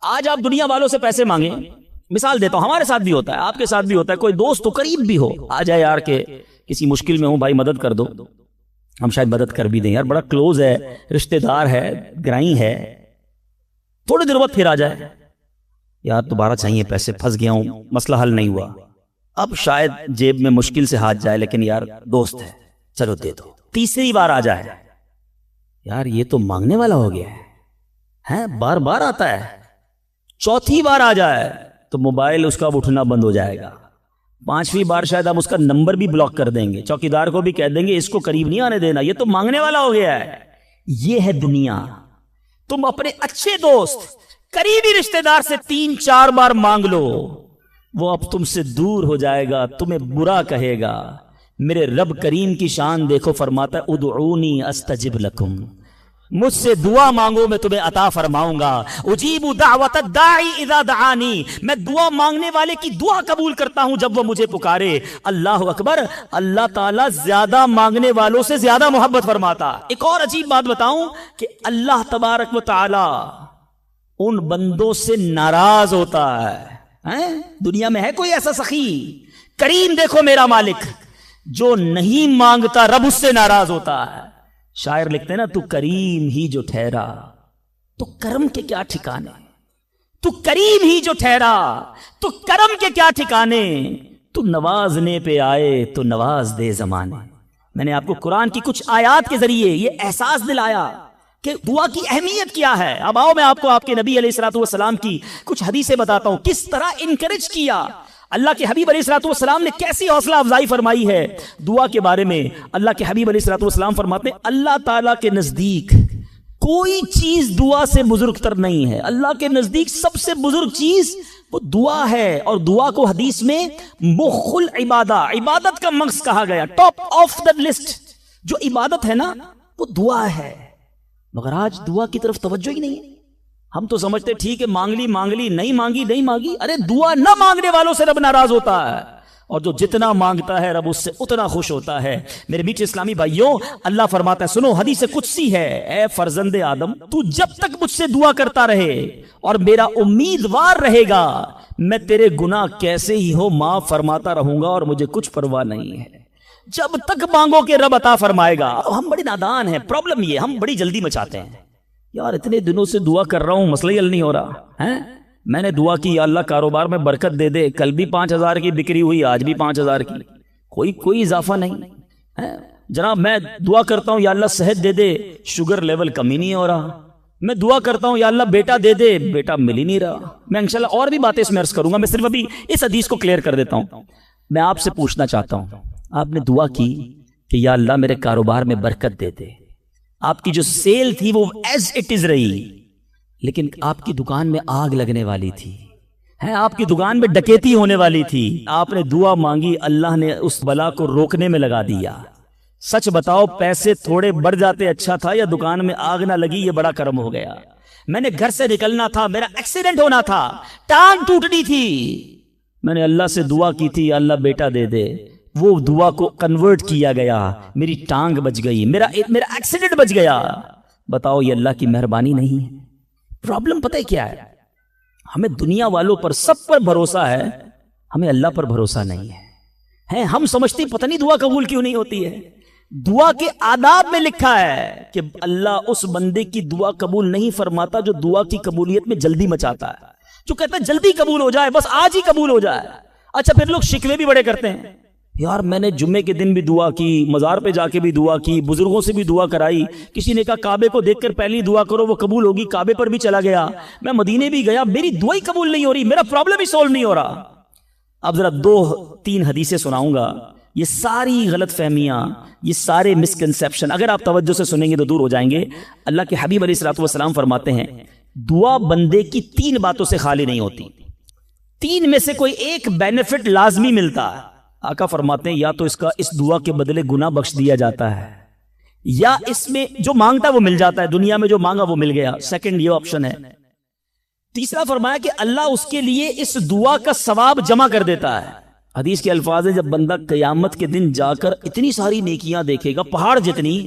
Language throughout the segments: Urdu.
آج آپ دنیا والوں سے پیسے مانگیں، مثال دیتا ہوں، ہمارے ساتھ بھی ہوتا ہے، آپ کے ساتھ بھی ہوتا ہے، کوئی دوست تو قریب بھی ہو آ جائے یار کہ کسی مشکل میں ہوں بھائی مدد کر دو، ہم شاید مدد کر بھی دیں، یار بڑا کلوز ہے، رشتہ دار ہے، گرائی ہے، تھوڑے دیر بعد پھر آ جائے یار دوبارہ چاہیے پیسے، پھنس گیا ہوں، مسئلہ حل نہیں ہوا، اب شاید جیب میں مشکل سے ہاتھ جائے لیکن یار دوست ہے چلو دے دو، تیسری بار آ جائے یار یہ تو مانگنے والا ہو گیا ہے، بار بار آتا ہے، چوتھی بار آ جائے تو موبائل اس کا اٹھنا بند ہو جائے گا، پانچویں بار شاید ہم اس کا نمبر بھی بلاک کر دیں گے، چوکیدار کو بھی کہہ دیں گے اس کو قریب نہیں آنے دینا، یہ تو مانگنے والا ہو گیا ہے۔ یہ ہے دنیا۔ تم اپنے اچھے دوست قریبی رشتہ دار سے 3-4 بار مانگ لو، وہ اب تم سے دور ہو جائے گا، تمہیں برا کہے گا۔ میرے رب کریم کی شان دیکھو، فرماتا ہے ادعونی استجب لکم، مجھ سے دعا مانگو میں تمہیں عطا فرماؤں گا۔ اجیب دعوت الداعی اذا دعانی، میں دعا مانگنے والے کی دعا قبول کرتا ہوں جب وہ مجھے پکارے۔ اللہ اکبر، اللہ تعالیٰ زیادہ مانگنے والوں سے زیادہ محبت فرماتا۔ ایک اور عجیب بات بتاؤں کہ اللہ تبارک و تعالی ان بندوں سے ناراض ہوتا ہے۔ دنیا میں ہے کوئی ایسا سخی؟ کریم دیکھو میرا مالک، جو نہیں مانگتا رب اس سے ناراض ہوتا ہے۔ شاعر لکھتے ہیں نا، تو کریم ہی جو ٹھہرا تو کرم کے کیا ٹھکانے، تو کریم ہی جو ٹھہرا تو کرم کے کیا ٹھکانے، تو نوازنے پہ آئے تو نواز دے زمانے۔ میں نے آپ کو قرآن کی کچھ آیات کے ذریعے یہ احساس دلایا کہ دعا کی اہمیت کیا ہے۔ اب آؤ میں آپ کو آپ کے نبی علیہ الصلوۃ والسلام کی کچھ حدیثیں بتاتا ہوں، کس طرح انکریج کیا اللہ کے حبیب علیہ الصلوۃ والسلام نے، کیسی حوصلہ افزائی فرمائی ہے دعا کے بارے میں۔ اللہ کے حبیب علیہ الصلوۃ والسلام فرماتے ہیں اللہ تعالیٰ کے نزدیک کوئی چیز دعا سے بزرگ تر نہیں ہے۔ اللہ کے نزدیک سب سے بزرگ چیز وہ دعا ہے، اور دعا کو حدیث میں مخ العبادہ، عبادت کا مغز کہا گیا، ٹاپ آف دا لسٹ جو عبادت ہے نا وہ دعا ہے۔ مگر آج دعا کی طرف توجہ ہی نہیں ہے۔ ہم تو سمجھتے ٹھیک ہے مانگ لی، نہیں مانگی، ارے دعا نہ مانگنے والوں سے رب ناراض ہوتا ہے، اور جو جتنا مانگتا ہے رب اس سے اتنا خوش ہوتا ہے۔ میرے میٹھے اسلامی بھائیوں، اللہ فرماتا ہے، سنو حدیث قدسی ہے، اے فرزند آدم تو جب تک مجھ سے دعا کرتا رہے اور میرا امیدوار رہے گا، میں تیرے گناہ کیسے ہی ہو معاف فرماتا رہوں گا اور مجھے کچھ پرواہ نہیں ہے۔ جب تک مانگو کہ رب عطا فرمائے گا۔ ہم بڑے نادان ہیں، پرابلم یہ ہم بڑی جلدی مچاتے ہیں، یار اتنے دنوں سے دعا کر رہا ہوں مسئلہ ہی حل نہیں ہو رہا ہے، میں نے دعا کی یا اللہ کاروبار میں برکت دے دے، کل بھی 5,000 کی بکری ہوئی، آج بھی 5,000 کی، کوئی اضافہ نہیں ہے۔ جناب میں دعا کرتا ہوں یا اللہ صحت دے دے، شوگر لیول کم ہی نہیں ہو رہا۔ میں دعا کرتا ہوں یا اللہ بیٹا دے دے، بیٹا مل ہی نہیں رہا۔ میں انشاءاللہ اور بھی باتیں اس میں عرض کروں گا، میں صرف ابھی اس حدیث کو کلیئر کر دیتا ہوں۔ میں آپ سے پوچھنا چاہتا ہوں، آپ نے دعا کی کہ یا اللہ میرے کاروبار میں برکت دے دے، آپ کی جو سیل تھی وہ ایز اٹ از رہی، لیکن آپ کی دکان میں آگ لگنے والی تھی، آپ کی دکان میں ڈکیتی ہونے والی تھی، آپ نے دعا مانگی، اللہ نے اس بلا کو روکنے میں لگا دیا۔ سچ بتاؤ پیسے تھوڑے بڑھ جاتے اچھا تھا، یا دکان میں آگ نہ لگی یہ بڑا کرم ہو گیا؟ میں نے گھر سے نکلنا تھا، میرا ایکسیڈنٹ ہونا تھا، ٹانگ ٹوٹنی تھی، میں نے اللہ سے دعا کی تھی اللہ بیٹا دے دے، وہ دعا کو کنورٹ کیا گیا، میری ٹانگ بچ گئی، میرا ایکسیڈنٹ بچ گیا۔ بتاؤ یہ اللہ کی مہربانی نہیں ہے؟ پرابلم پتہ ہے کیا ہے؟ ہمیں دنیا والوں پر سب پر بھروسہ ہے، ہمیں اللہ پر بھروسہ نہیں ہے۔ ہم سمجھتے پتہ نہیں دعا قبول کیوں نہیں ہوتی ہے۔ دعا کے آداب میں لکھا ہے کہ اللہ اس بندے کی دعا قبول نہیں فرماتا جو دعا کی قبولیت میں جلدی مچاتا ہے، جو کہتا ہے جلدی قبول ہو جائے، بس آج ہی قبول ہو جائے۔ اچھا پھر لوگ شکوے بھی بڑے کرتے ہیں، یار میں نے جمعے کے دن بھی دعا کی، مزار پہ جا کے بھی دعا کی، بزرگوں سے بھی دعا کرائی، کسی نے کہا کعبے کو دیکھ کر پہلی دعا کرو وہ قبول ہوگی، کعبے پر بھی چلا گیا، میں مدینے بھی گیا، میری دعا ہی قبول نہیں ہو رہی، میرا پرابلم ہی سولو نہیں ہو رہا۔ اب ذرا 2-3 حدیثیں سناؤں گا، یہ ساری غلط فہمیاں، یہ سارے مسکنسیپشن اگر آپ توجہ سے سنیں گے تو دور ہو جائیں گے۔ اللہ کے حبیب علیہ الصلوۃ والسلام فرماتے ہیں دعا بندے کی 3 باتوں سے خالی نہیں ہوتی، 3 میں سے کوئی ایک بینیفٹ لازمی ملتا ہے۔ آقا فرماتے ہیں یا تو اس دعا کے بدلے گناہ بخش دیا جاتا ہے، یا اس میں جو مانگتا وہ مل جاتا ہے، دنیا میں جو مانگا وہ مل گیا، سیکنڈ یہ آپشن ہے۔ تیسرا فرمایا کہ اللہ اس کے لیے اس دعا کا ثواب جمع کر دیتا ہے۔ حدیث کے الفاظ ہیں جب بندہ قیامت کے دن جا کر اتنی ساری نیکیاں دیکھے گا، پہاڑ جتنی،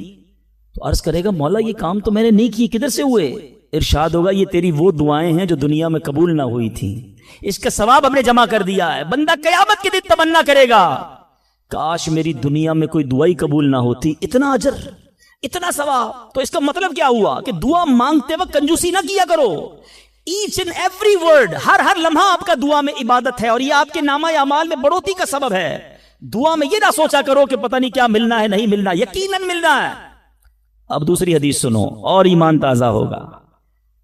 تو عرض کرے گا مولا یہ کام تو میں نے نہیں کیے، کدھر سے ہوئے؟ ارشاد ہوگا یہ تیری وہ دعائیں ہیں جو دنیا میں قبول نہ ہوئی تھیں، اس کا ثواب ہم نے جمع کر دیا ہے۔ بندہ قیامت کے دن تمنا کرے گا کاش میری دنیا میں کوئی دعا ہی قبول نہ ہوتی، اتنا اجر، اتنا ثواب۔ تو اس کا مطلب کیا ہوا کہ دعا مانگتے وقت کنجوسی نہ کیا کرو۔ ایچ اینڈ ایوری ورڈ، ہر لمحہ آپ کا دعا میں عبادت ہے، اور یہ آپ کے نامہ اعمال میں بڑھوتری کا سبب ہے۔ دعا میں یہ نہ سوچا کرو کہ پتہ نہیں کیا ملنا ہے، نہیں ملنا، یقیناً ملنا ہے۔ اب دوسری حدیث سنو اور ایمان تازہ ہوگا۔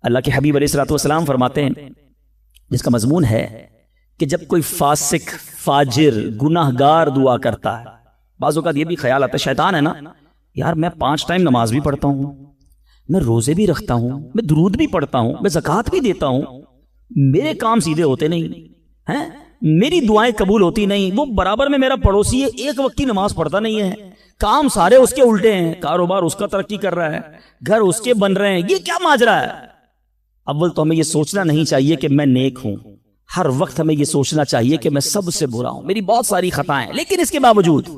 اللہ کے حبیب علیہ الصلوۃ والسلام فرماتے ہیں، جس کا مضمون ہے کہ جب کوئی فاسق، فاجر، گناہ گار دعا کرتا ہے، بعض اوقات یہ بھی خیال آتا ہے، شیطان ہے نا، یار میں 5 ٹائم نماز بھی پڑھتا ہوں، میں روزے بھی رکھتا ہوں، میں درود بھی پڑھتا ہوں، میں زکوٰۃ بھی دیتا ہوں، میرے کام سیدھے ہوتے نہیں ہیں، میری دعائیں قبول ہوتی نہیں، وہ برابر میں میرا پڑوسی ہے، ایک وقت کی نماز پڑھتا نہیں ہے، کام سارے اس کے الٹے ہیں، کاروبار اس کا ترقی کر رہا ہے، گھر اس کے بن رہے ہیں، یہ کیا ماجرا ہے؟ اول تو ہمیں یہ سوچنا نہیں چاہیے کہ میں نیک ہوں، ہر وقت ہمیں یہ سوچنا چاہیے کہ میں سب سے برا ہوں، میری بہت ساری خطائیں، لیکن اس کے باوجود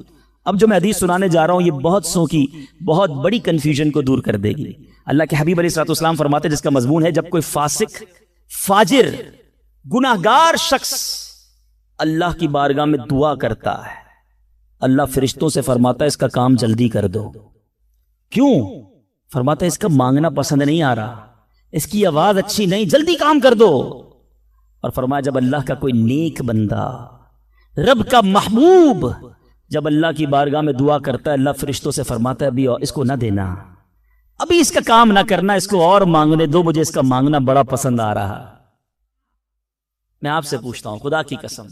اب جو میں حدیث سنانے جا رہا ہوں یہ بہت سو کی بہت بڑی کنفیوژن کو دور کر دے گی۔ اللہ کے حبیب علیہ الصلوۃ والسلام فرماتے ہیں، جس کا مضمون ہے جب کوئی فاسق، فاجر، گناہ گار شخص اللہ کی بارگاہ میں دعا کرتا ہے، اللہ فرشتوں سے فرماتا ہے اس کا کام جلدی کر دو۔ کیوں؟ فرماتا ہے اس کا مانگنا پسند نہیں آ رہا، اس کی آواز اچھی نہیں، جلدی کام کر دو۔ اور فرمایا جب اللہ کا کوئی نیک بندہ، رب کا محبوب جب اللہ کی بارگاہ میں دعا کرتا ہے، اللہ فرشتوں سے فرماتا ہے ابھی اس کو نہ دینا، ابھی اس کا کام نہ کرنا، اس کو اور مانگنے دو، مجھے اس کا مانگنا بڑا پسند آ رہا۔ میں آپ سے پوچھتا ہوں خدا کی قسم،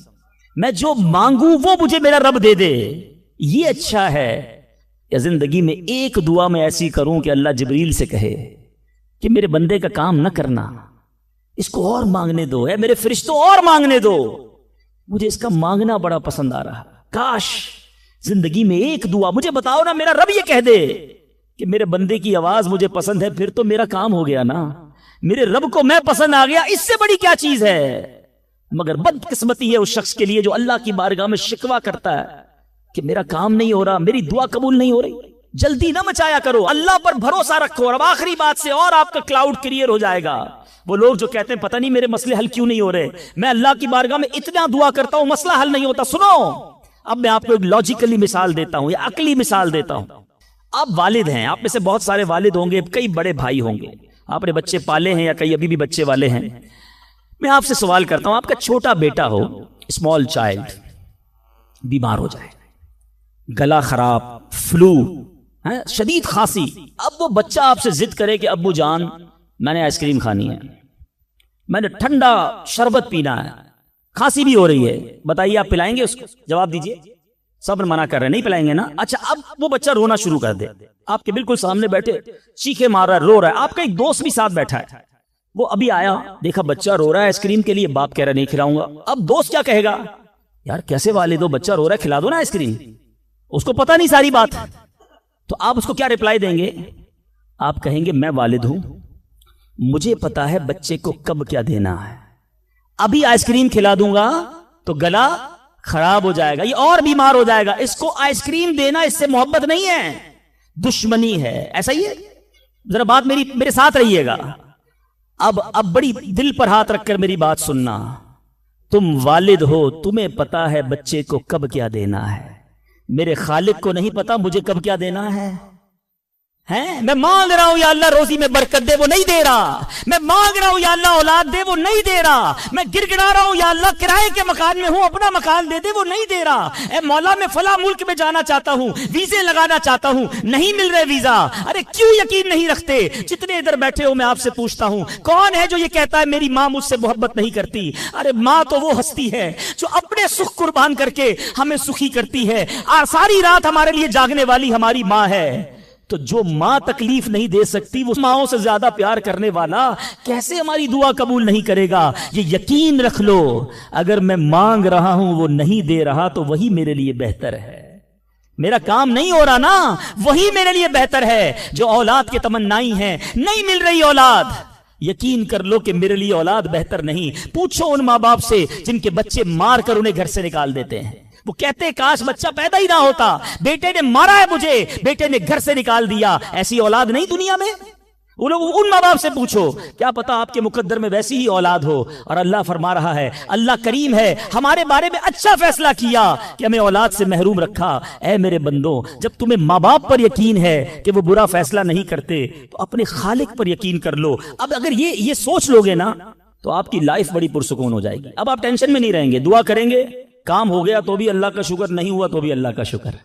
میں جو مانگوں وہ مجھے میرا رب دے دے، یہ اچھا ہے یا زندگی میں ایک دعا میں ایسی کروں کہ اللہ جبریل سے کہے کہ میرے بندے کا کام نہ کرنا، اس کو اور مانگنے دو، اے میرے فرشتوں اور مانگنے دو، مجھے اس کا مانگنا بڑا پسند آ رہا۔ کاش زندگی میں ایک دعا، مجھے بتاؤ نا، میرا رب یہ کہہ دے کہ میرے بندے کی آواز مجھے پسند ہے، پھر تو میرا کام ہو گیا نا، میرے رب کو میں پسند آ گیا، اس سے بڑی کیا چیز ہے؟ مگر بدقسمتی ہے اس شخص کے لیے جو اللہ کی بارگاہ میں شکوہ کرتا ہے کہ میرا کام نہیں ہو رہا، میری دعا قبول نہیں ہو رہی۔ جلدی نہ مچایا کرو، اللہ پر بھروسہ رکھو، اور اب آخری بات سے اور آپ کا کلاؤڈ کلیئر ہو جائے گا۔ وہ لوگ جو کہتے ہیں پتہ نہیں میرے مسئلے حل کیوں نہیں ہو رہے، میں اللہ کی بارگاہ میں اتنا دعا کرتا ہوں مسئلہ حل نہیں ہوتا۔ سنو، اب میں آپ کو ایک لاجیکلی مثال دیتا ہوں یا عقلی مثال دیتا ہوں۔ آپ والد ہیں، آپ میں سے بہت سارے والد ہوں گے، کئی بڑے بھائی ہوں گے، آپ نے بچے پالے ہیں یا کئی ابھی بھی بچے والے ہیں۔ میں آپ سے سوال کرتا ہوں، آپ کا چھوٹا بیٹا ہو، اسمال چائلڈ، بیمار ہو جائے، گلا خراب، فلو، شدید کھانسی، اب وہ بچہ آپ سے ضد کرے کہ ابو جان میں نے آئس کریم کھانی ہے، میں نے ٹھنڈا شربت پینا ہے، کھانسی بھی ہو رہی ہے، بتائیے آپ پلائیں گے اس کو؟ جواب دیجئے۔ سب منع کر رہے ہیں نہیں پلائیں گے نا؟ اچھا اب وہ بچہ رونا شروع کر دے، آپ کے بالکل سامنے بیٹھے چیخے مار رہا ہے، رو رہا ہے، آپ کا ایک دوست بھی ساتھ بیٹھا ہے، وہ ابھی آیا، دیکھا بچہ رو رہا ہے آئس کریم کے لیے، باپ کہہ رہا نہیں کھلاؤں گا۔ اب دوست کیا کہے گا؟ یار کیسے والد ہو، بچہ رو رہا ہے کھلا دو نا آئس کریم، اس کو پتہ نہیں ساری بات۔ تو آپ اس کو کیا ریپلائی دیں گے؟ آپ کہیں گے میں والد ہوں، مجھے پتا ہے بچے کو کب کیا دینا ہے، ابھی آئس کریم کھلا دوں گا تو گلا خراب ہو جائے گا، یہ اور بیمار ہو جائے گا، اس کو آئس کریم دینا اس سے محبت نہیں ہے، دشمنی ہے۔ ایسا ہی ہے، ذرا بات میرے ساتھ رہیے گا۔ اب بڑی دل پر ہاتھ رکھ کر میری بات سننا، تم والد ہو، تمہیں پتا ہے بچے کو کب کیا دینا ہے، میرے خالق کو نہیں پتا مجھے کب کیا دینا ہے۔ میں مانگ رہا ہوں یا اللہ روزی میں برکت دے، وہ نہیں دے رہا، میں مانگ رہا ہوں یا اللہ اولاد دے، وہ نہیں دے رہا، میں گر گڑا رہا ہوں یا اللہ کرائے کے مکان میں ہوں اپنا مکان دے دے، وہ نہیں دے رہا، اے مولا میں فلاں ملک میں جانا چاہتا ہوں، ویزے لگانا چاہتا ہوں، نہیں مل رہے ویزا، ارے کیوں یقین نہیں رکھتے؟ جتنے ادھر بیٹھے ہو میں آپ سے پوچھتا ہوں، کون ہے جو یہ کہتا ہے میری ماں مجھ سے محبت نہیں کرتی؟ ارے ماں تو وہ ہستی ہے جو اپنے سکھ قربان کر کے ہمیں سخی کرتی ہے، ساری رات ہمارے لیے جاگنے والی ہماری ماں ہے۔ تو جو ماں تکلیف نہیں دے سکتی، وہ ماؤں سے زیادہ پیار کرنے والا کیسے ہماری دعا قبول نہیں کرے گا؟ یہ یقین رکھ لو، اگر میں مانگ رہا ہوں وہ نہیں دے رہا تو وہی میرے لیے بہتر ہے، میرا کام نہیں ہو رہا نا، وہی میرے لیے بہتر ہے۔ جو اولاد کے تمنائی ہیں، نہیں مل رہی اولاد، یقین کر لو کہ میرے لیے اولاد بہتر نہیں۔ پوچھو ان ماں باپ سے جن کے بچے مار کر انہیں گھر سے نکال دیتے ہیں، وہ کہتے ہیں کاش بچہ پیدا ہی نہ ہوتا، بیٹے نے مارا ہے مجھے، بیٹے نے گھر سے نکال دیا، ایسی اولاد نہیں دنیا میں۔ وہ لوگ ان ماں باپ سے پوچھو، کیا پتا آپ کے مقدر میں ویسی ہی اولاد ہو، اور اللہ فرما رہا ہے، اللہ کریم ہے، ہمارے بارے میں اچھا فیصلہ کیا کہ ہمیں اولاد سے محروم رکھا۔ اے میرے بندو، جب تمہیں ماں باپ پر یقین ہے کہ وہ برا فیصلہ نہیں کرتے تو اپنے خالق پر یقین کر لو۔ اب اگر یہ سوچ لو گے نا تو آپ کی لائف بڑی پرسکون ہو جائے گی۔ اب آپ ٹینشن میں نہیں رہیں گے، دعا کریں گے، کام ہو گیا تو بھی اللہ کا شکر، نہیں ہوا تو بھی اللہ کا شکر،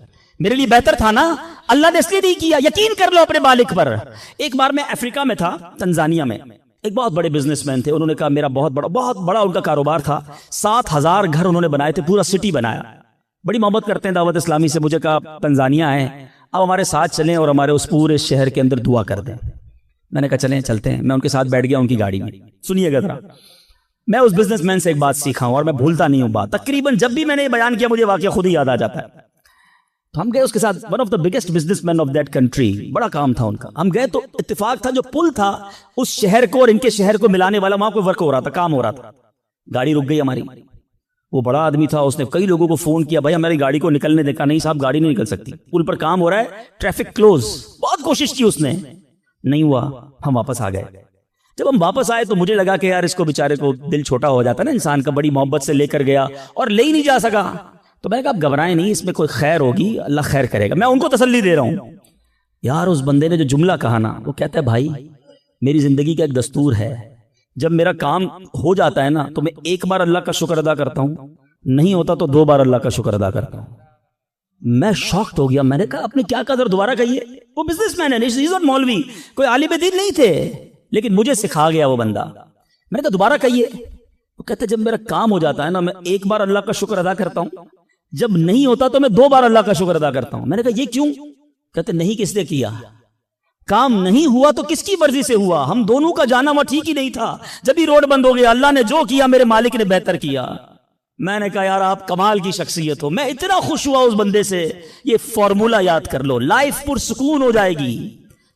میرے لیے بہتر تھا نا، اللہ نے اس لیے نہیں کیا۔ یقین کر لو اپنے مالک پر۔ ایک بار میں افریقہ میں تھا، تنزانیہ میں، ایک بہت بڑے بزنس مین تھے، انہوں نے کہا میرا بہت بڑا ان کا کاروبار تھا، 7,000 گھر انہوں نے بنائے تھے، پورا سٹی بنایا، بڑی محبت کرتے ہیں دعوت اسلامی سے۔ مجھے کہا تنزانیہ آئے، اب ہمارے ساتھ چلیں اور ہمارے اس پورے شہر کے اندر دعا کر دیں۔ میں نے کہا چلیں، چلتے ہیں۔ میں ان کے ساتھ بیٹھ گیا ان کی گاڑی میں۔ سنیے گا ذرا، میں اس بزنس مین سے ایک بات سیکھا ہوں اور میں بھولتا نہیں ہوں بات، تقریباً جب بھی میں نے یہ بیان کیا مجھے واقعہ خود ہی یاد آ جاتا ہے۔ تو ہم گئے اس کے ساتھ، one of the biggest business man of that country, بڑا کام تھا ان کا۔ ہم گئے تو اتفاق تھا جو پل تھا اس شہر کو اور ان کے شہر کو ملانے والا، وہاں کوئی ورک ہو رہا تھا، کام ہو رہا تھا۔ گاڑی رک گئی ہماری، وہ بڑا آدمی تھا، اس نے کئی لوگوں کو فون کیا، بھائی ہماری گاڑی کو نکلنے دیکھا، نہیں صاحب گاڑی نہیں نکل سکتی، پل پر کام ہو رہا ہے، ٹریفک کلوز۔ بہت کوشش کی اس نے، نہیں ہوا، ہم واپس آ گئے۔ جب ہم واپس آئے تو مجھے لگا کہ یار اس کو بیچارے کو دل چھوٹا ہو جاتا ہے نا انسان کا، بڑی محبت سے لے کر گیا اور لے ہی نہیں جا سکا۔ تو میں نے کہا آپ گھبرائیں نہیں، اس میں کوئی خیر ہوگی، اللہ خیر کرے گا۔ میں ان کو تسلی دے رہا ہوں۔ یار اس بندے نے جو جملہ کہا نا، وہ کہتا ہے بھائی میری زندگی کا ایک دستور ہے، جب میرا کام ہو جاتا ہے نا تو میں ایک بار اللہ کا شکر ادا کرتا ہوں، نہیں ہوتا تو 2 بار اللہ کا شکر ادا کرتا ہوں۔ میں شاکڈ ہو گیا، میں نے کہا آپ نے کیا کہا، ذرا دوبارہ کہیے۔ وہ بزنس مین ہے، ہی از ناٹ مولوی، کوئی عالم دین نہیں تھے، لیکن مجھے سکھا گیا وہ بندہ۔ میں نے کہا دوبارہ کہیے۔ وہ کہتا ہے جب میرا کام ہو جاتا ہے نا میں ایک بار اللہ کا شکر ادا کرتا ہوں، جب نہیں ہوتا تو میں 2 بار اللہ کا شکر ادا کرتا ہوں۔ میں نے کہا یہ کیوں؟ کہتے نہیں کس نے کیا، کام نہیں ہوا تو کس کی مرضی سے ہوا، ہم دونوں کا جانا وہاں ٹھیک ہی نہیں تھا، جب ہی روڈ بند ہو گیا، اللہ نے جو کیا میرے مالک نے بہتر کیا۔ میں نے کہا یار آپ کمال کی شخصیت ہو، میں اتنا خوش ہوا اس بندے سے۔ یہ فارمولا یاد کر لو، لائف پرسکون ہو جائے گی۔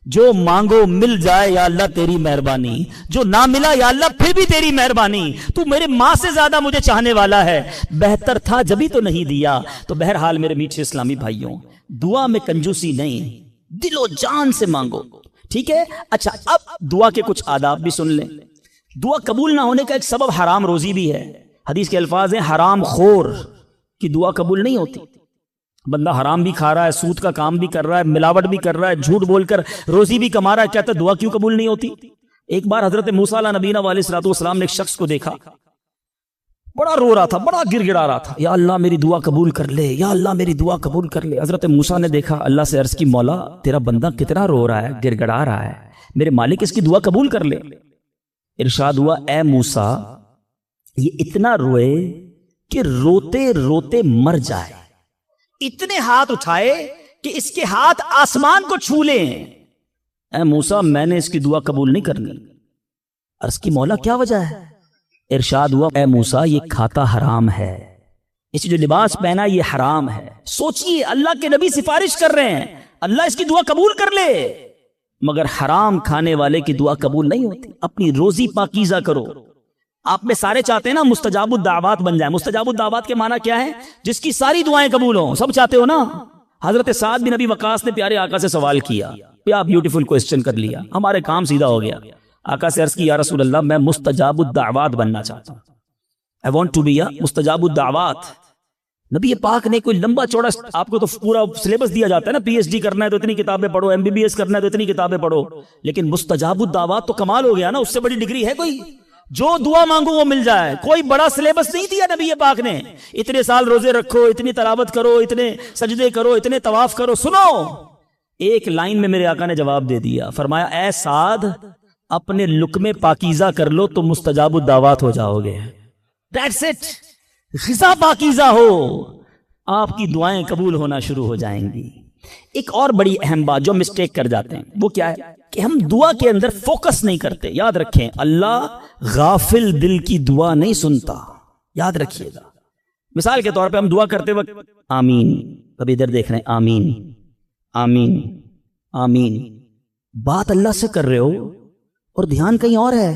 جو مانگو مل جائے یا اللہ تیری مہربانی، جو نہ ملا یا اللہ پھر بھی تیری مہربانی، تو میرے ماں سے زیادہ مجھے چاہنے والا ہے، بہتر تھا جبھی تو نہیں دیا۔ تو بہرحال میرے میٹھے اسلامی بھائیوں، دعا میں کنجوسی نہیں، دل و جان سے مانگو، ٹھیک ہے؟ اچھا اب دعا کے کچھ آداب بھی سن لیں۔ دعا قبول نہ ہونے کا ایک سبب حرام روزی بھی ہے۔ حدیث کے الفاظ ہیں حرام خور کی دعا قبول نہیں ہوتی۔ بندہ حرام بھی کھا رہا ہے، سود کا کام بھی کر رہا ہے، ملاوٹ بھی کر رہا ہے، جھوٹ بول کر روزی بھی کما رہا ہے، کہتا ہے دعا کیوں قبول نہیں ہوتی؟ ایک بار حضرت موسیٰ علیہ نبینا علیہ الصلوۃ والسلام نے ایک شخص کو دیکھا، بڑا رو رہا تھا، بڑا گر گڑا رہا تھا، یا اللہ میری دعا قبول کر لے، یا اللہ میری دعا قبول کر لے۔ حضرت موسیٰ نے دیکھا، اللہ سے عرض کی مولا تیرا بندہ کتنا رو رہا ہے، گر گڑا رہا ہے، میرے مالک اس کی دعا قبول کر لے۔ ارشاد ہوا اے موسیٰ یہ اتنا روئے کہ روتے روتے مر جائے، اتنے ہاتھ اٹھائے کہ اس کے ہاتھ آسمان کو چھو لیں۔ اے موسیٰ میں نے اس کی دعا قبول نہیں کرنی۔ عرض کی مولا کیا وجہ ہے؟ ارشاد ہوا اے موسیٰ یہ کھاتا حرام ہے، اس جو لباس پہنا یہ حرام ہے۔ سوچئے اللہ کے نبی سفارش کر رہے ہیں اللہ اس کی دعا قبول کر لے، مگر حرام کھانے والے کی دعا قبول نہیں ہوتی۔ اپنی روزی پاکیزہ کرو۔ آپ میں سارے چاہتے ہیں نا مستجاب الدعوات بن جائیں۔ مستجاب الدعوات کے معنی کیا ہے؟ جس کی ساری دعائیں قبول ہوں، سب چاہتے ہو نا؟ حضرت سعد بن ابی وقاص نے پیارے آقا سے سوال کیا، بیوٹیفل کوسچن کر لیا، ہمارے کام سیدھا ہو گیا۔ آقا سے عرض کی یا رسول اللہ میں مستجاب الدعوات بننا چاہتا ہوں، I want to be مستجاب الدعوات۔ نبی پاک نے کوئی لمبا چوڑا، آپ کو تو پورا سلیبس دیا جاتا ہے نا، پی ایچ ڈی کرنا ہے تو اتنی کتابیں پڑھو، ایم بی بی ایس کرنا ہے تو اتنی کتابیں پڑھو، لیکن مستجاب الدعوات تو کمال ہو گیا نا، اس سے بڑی ڈگری ہے کوئی؟ جو دعا مانگو وہ مل جائے۔ کوئی بڑا سلیبس نہیں دیا نبی پاک نے، اتنے سال روزے رکھو، اتنی تلاوت کرو، اتنے سجدے کرو، اتنے طواف کرو۔ سنو، ایک لائن میں میرے آقا نے جواب دے دیا، فرمایا اے سعد اپنے لقمے پاکیزہ کر لو تو مستجاب الدعوات ہو جاؤ گے۔ That's it، غذا پاکیزہ ہو، آپ کی دعائیں قبول ہونا شروع ہو جائیں گی۔ ایک اور بڑی اہم بات جو مسٹیک کر جاتے ہیں وہ کیا ہے کہ ہم دعا کے اندر فوکس نہیں کرتے۔ یاد رکھیں اللہ غافل دل کی دعا نہیں سنتا، یاد رکھیے گا۔ مثال کے طور پہ ہم دعا کرتے وقت آمین، ابھی ادھر دیکھ رہے ہیں آمین آمین آمین، بات اللہ سے کر رہے ہو اور دھیان کہیں اور ہے۔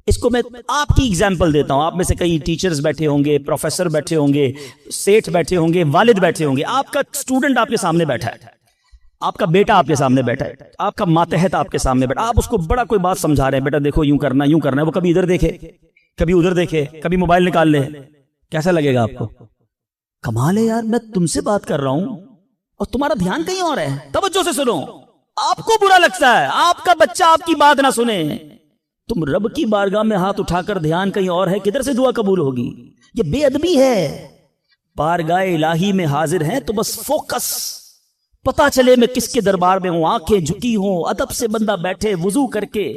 اس کو میں آپ کی ایگزامپل دیتا ہوں، آپ میں سے کئی ٹیچرز بیٹھے ہوں گے، پروفیسر بیٹھے ہوں گے، سیٹھ بیٹھے ہوں گے، والد بیٹھے ہوں گے، آپ کا اسٹوڈنٹ آپ کے سامنے بیٹھا ہے، آپ کا بیٹا آپ کے سامنے بیٹھا ہے، آپ کا ماتحت آپ کے سامنے بیٹھا، آپ اس کو بڑا کوئی بات سمجھا رہے ہیں، بیٹا دیکھو یوں کرنا یوں کرنا ہے، وہ کبھی ادھر دیکھے کبھی ادھر دیکھے کبھی موبائل نکال لے، کیسا لگے گا آپ کو؟ کمال ہے یار، میں تم سے بات کر رہا ہوں اور تمہارا دھیان کہیں اور ہے۔ توجہ سے سنو، آپ کو برا لگتا ہے آپ کا بچہ آپ کی بات نہ سنے، تم رب کی بارگاہ میں ہاتھ اٹھا کر دھیان کہیں اور ہے، کدھر سے دعا قبول ہوگی؟ یہ بے ادبی ہے۔ بارگاہ الہی میں حاضر ہیں تو بس فوکس، پتا چلے میں کس کے دربار میں ہوں، آنکھیں جھکی ہوں، ادب سے بندہ بیٹھے وضو کر کے،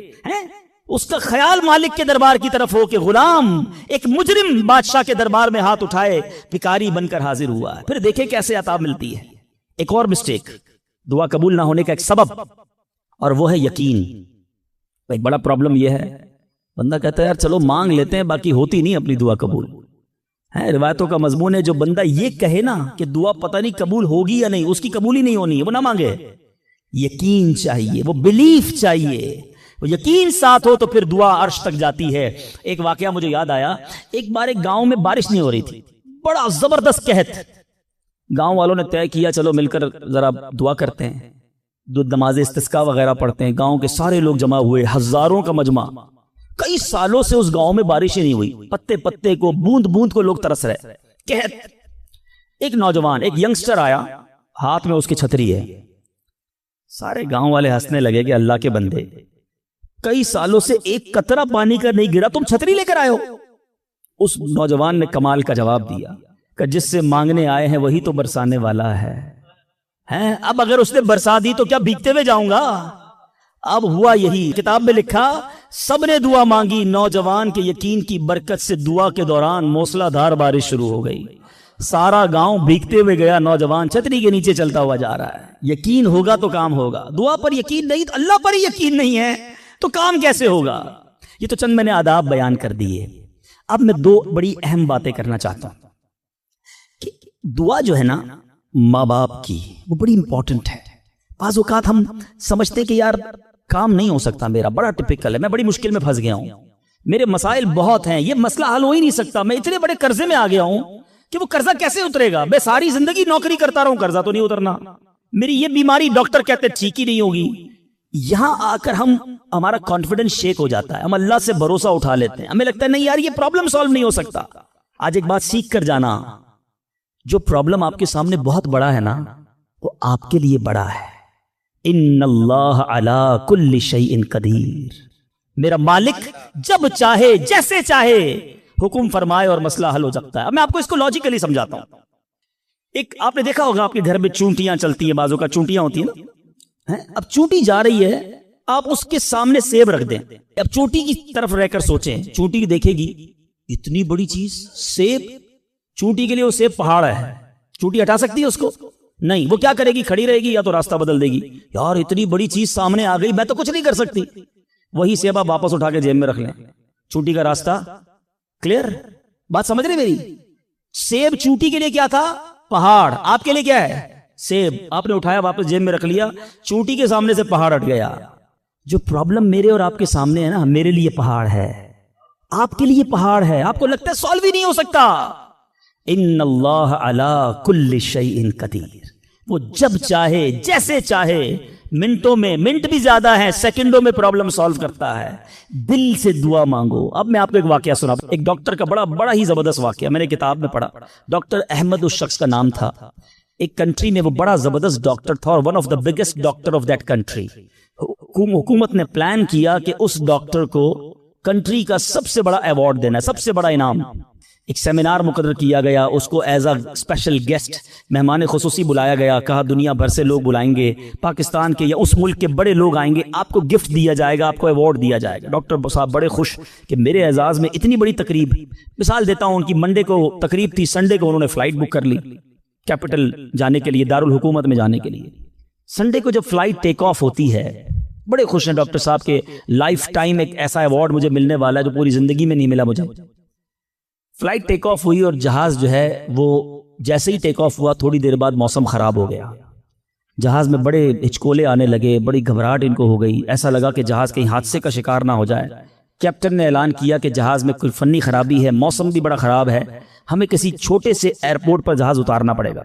اس کا خیال مالک کے دربار کی طرف ہو کہ غلام ایک مجرم بادشاہ کے دربار میں ہاتھ اٹھائے بھکاری بن کر حاضر ہوا ہے، پھر دیکھیں کیسے عطا ملتی ہے۔ ایک اور مسٹیک دعا قبول نہ ہونے کا ایک سبب، اور وہ ہے یقین۔ ایک بڑا پرابلم یہ ہے، بندہ کہتا ہے یار چلو مانگ لیتے ہیں، باقی ہوتی نہیں اپنی دعا قبول ہے۔ روایتوں کا مضمون ہے جو بندہ یہ کہے نا کہ دعا پتہ نہیں قبول ہوگی یا نہیں، اس کی قبول ہی نہیں ہونی ہے، وہ نہ مانگے۔ یقین چاہیے، وہ بلیف چاہیے، وہ یقین ساتھ ہو تو پھر دعا عرش تک جاتی ہے۔ ایک واقعہ مجھے یاد آیا، ایک بار ایک گاؤں میں بارش نہیں ہو رہی تھی، بڑا زبردست قحط، گاؤں والوں نے طے کیا چلو مل کر ذرا دعا کرتے ہیں، نماز استسقاء وغیرہ پڑھتے ہیں، گاؤں کے سارے لوگ جمع ہوئے، ہزاروں کا مجمع۔ کئی سالوں سے اس گاؤں میں بارش ہی نہیں ہوئی، پتے پتے کو بوند بوند کو لوگ ترس رہے، قحط۔ ایک نوجوان ایک ینگسٹر آیا، ہاتھ میں اس کی چھتری ہے، سارے گاؤں والے ہنسنے لگے کہ اللہ کے بندے، کئی سالوں سے ایک قطرہ پانی کا نہیں گرا، تم چھتری لے کر آئے ہو۔ اس نوجوان نے کمال کا جواب دیا کہ جس سے مانگنے آئے ہیں وہی تو برسانے والا ہے، اب اگر اس نے برسا دی تو کیا بھیگتے ہوئے جاؤں گا؟ اب ہوا یہی، کتاب میں لکھا سب نے دعا مانگی، نوجوان کے یقین کی برکت سے دعا کے دوران موسلا دھار بارش شروع ہو گئی، سارا گاؤں بھیگتے ہوئے گیا، نوجوان چھتری کے نیچے چلتا ہوا جا رہا ہے۔ یقین ہوگا تو کام ہوگا، دعا پر یقین نہیں تو اللہ پر ہی یقین نہیں ہے تو کام کیسے ہوگا؟ یہ تو چند میں نے آداب بیان کر دیے۔ اب میں دو بڑی اہم باتیں کرنا چاہتا ہوں کہ دعا جو ہے نا ماں باپ کی، وہ بڑی امپورٹنٹ ہے۔ بعض اوقات ہم سمجھتے کہ یار کام نہیں ہو سکتا، میرا بڑا ٹپیکل ہے، میں بڑی مشکل میں پھنس گیا ہوں، میرے مسائل بہت ہیں، یہ مسئلہ حل ہو ہی نہیں سکتا، میں اتنے بڑے قرضے میں آ گیا ہوں کہ وہ قرضہ کیسے اترے گا؟ میں ساری زندگی نوکری کرتا رہوں، قرضہ تو نہیں اترنا، میری یہ بیماری ڈاکٹر کہتے ٹھیک ہی نہیں ہوگی۔ یہاں آ کر ہمارا کانفیڈنس شیک ہو جاتا ہے، ہم اللہ سے بھروسہ اٹھا لیتے ہیں، ہمیں لگتا ہے نہیں یار یہ پرابلم سالو نہیں ہو سکتا۔ آج ایک بات سیکھ کر جانا، جو پرابلم آپ کے سامنے بہت بڑا ہے نا، وہ آپ کے لیے بڑا ہے۔ ان اللہ علی کل شیء قدیر، میرا مالک جب چاہے جیسے چاہے حکم فرمائے اور مسئلہ حل ہو سکتا ہے۔ اب میں آپ کو اس کو لاجیکلی سمجھاتا ہوں۔ ایک آپ نے دیکھا ہوگا آپ کے گھر میں چونٹیاں چلتی ہیں، بازوں کا چونٹیاں ہوتی ہیں نا، اب چونٹی جا رہی ہے، آپ اس کے سامنے سیب رکھ دیں، اب چونٹی کی طرف رہ کر سوچیں، چونٹی دیکھے گی اتنی بڑی چیز سیب، چونٹی کے لیے وہ سیب پہاڑ ہے، چونٹی ہٹا سکتی ہے اس کو؟ نہیں، وہ کیا کرے گی؟ کھڑی رہے گی یا تو راستہ بدل دے گی، یار اتنی بڑی چیز سامنے آ گئی میں تو کچھ نہیں کر سکتی، وہی سیب آپ واپس اٹھا کے جیب میں رکھ لیں، چونٹی کا راستہ کلیئر۔ بات سمجھ رہے میری؟ سیب چونٹی کے لیے کیا تھا؟ پہاڑ، آپ کے لیے کیا ہے؟ سیب، آپ نے اٹھایا واپس جیب میں رکھ لیا، چونٹی کے سامنے سے پہاڑ ہٹ گیا۔ جو پرابلم میرے اور آپ کے سامنے ہے نا، میرے لیے پہاڑ ہے، آپ کے لیے پہاڑ ہے، آپ کو لگتا ہے سالو ہی نہیں ہو سکتا۔ ان اللہ علی کل شیء قدیر، وہ جب چاہے جیسے چاہے، منٹوں میں، منٹ بھی زیادہ ہیں، سیکنڈوں میں پرابلم سالو کرتا ہے۔ دل سے دعا مانگو۔ اب میں آپ کو ایک واقعہ سنا، ایک ڈاکٹر کا بڑا ہی زبردست واقعہ، میں نے کتاب میں پڑھا، ڈاکٹر احمد اس شخص کا نام تھا، ایک کنٹری میں وہ بڑا زبردست ڈاکٹر تھا اور one of the biggest doctor of that country. حکومت نے پلان کیا کہ اس ڈاکٹر کو کنٹری کا سب سے بڑا ایوارڈ دینا ہے، سب سے بڑا انعام۔ ایک سیمینار مقرر کیا گیا، اس کو ایز اے اسپیشل گیسٹ مہمان خصوصی بلایا گیا، کہا دنیا بھر سے لوگ بلائیں گے، پاکستان کے یا اس ملک کے بڑے لوگ آئیں گے، آپ کو گفٹ دیا جائے گا، آپ کو ایوارڈ دیا جائے گا۔ ڈاکٹر صاحب بڑے خوش کہ میرے اعزاز میں اتنی بڑی تقریب۔ مثال دیتا ہوں، ان کی منڈے کو تقریب تھی، سنڈے کو انہوں نے فلائٹ بک کر لی کیپٹل جانے کے لیے، دارالحکومت میں جانے کے لیے۔ سنڈے کو جب فلائٹ ٹیک آف ہوتی ہے، بڑے خوش ہیں ڈاکٹر صاحب کے لائف ٹائم ایک ایسا ایوارڈ مجھے ملنے والا ہے جو پوری زندگی میں نہیں ملا مجھے۔ فلائٹ ٹیک آف ہوئی اور جہاز جو ہے وہ جیسے ہی ٹیک آف ہوا تھوڑی دیر بعد موسم خراب ہو گیا، جہاز میں بڑے ہچکولے آنے لگے، بڑی گھبراہٹ ان کو ہو گئی، ایسا لگا کہ جہاز کہیں حادثے کا شکار نہ ہو جائے۔ کیپٹن نے اعلان کیا کہ جہاز میں کوئی فنی خرابی ہے، موسم بھی بڑا خراب ہے، ہمیں کسی چھوٹے سے ایئرپورٹ پر جہاز اتارنا پڑے گا۔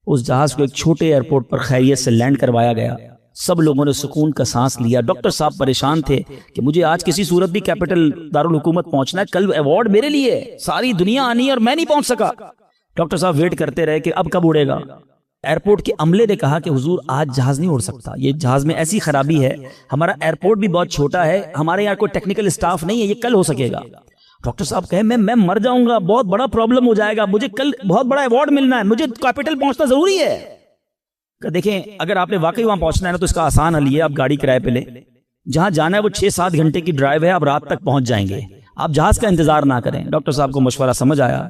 اس جہاز کو ایک چھوٹے ایئرپورٹ پر خیریت سے لینڈ کروایا گیا. سب لوگوں نے سکون کا سانس لیا. ڈاکٹر صاحب پریشان تھے کہ مجھے آج کسی صورت بھی کیپٹل دارالحکومت پہنچنا ہے, کل ایوارڈ میرے لیے ہے, ساری دنیا آنی ہے اور میں نہیں پہنچ سکا. ڈاکٹر صاحب ویٹ کرتے رہے کہ اب کب اڑے گا. ایئرپورٹ کے عملے نے کہا کہ حضور آج جہاز نہیں اڑ سکتا, یہ جہاز میں ایسی خرابی ہے, ہمارا ایئرپورٹ بھی بہت چھوٹا ہے, ہمارے یہاں کوئی ٹیکنیکل اسٹاف نہیں ہے, یہ کل ہو سکے گا. ڈاکٹر صاحب کہے میں مر جاؤں گا, بہت بڑا پرابلم ہو جائے گا, مجھے کل بہت بڑا ایوارڈ ملنا ہے, مجھے کیپٹل پہنچنا ضروری ہے. دیکھیں اگر آپ نے واقعی وہاں پہنچنا ہے نا تو اس کا آسان حل ہے, آپ گاڑی کرائے پہ لیں, جہاں جانا ہے وہ 6-7 گھنٹے کی ڈرائیو ہے, آپ رات تک پہنچ جائیں گے, آپ جہاز کا انتظار نہ کریں. ڈاکٹر صاحب کو مشورہ سمجھ آیا,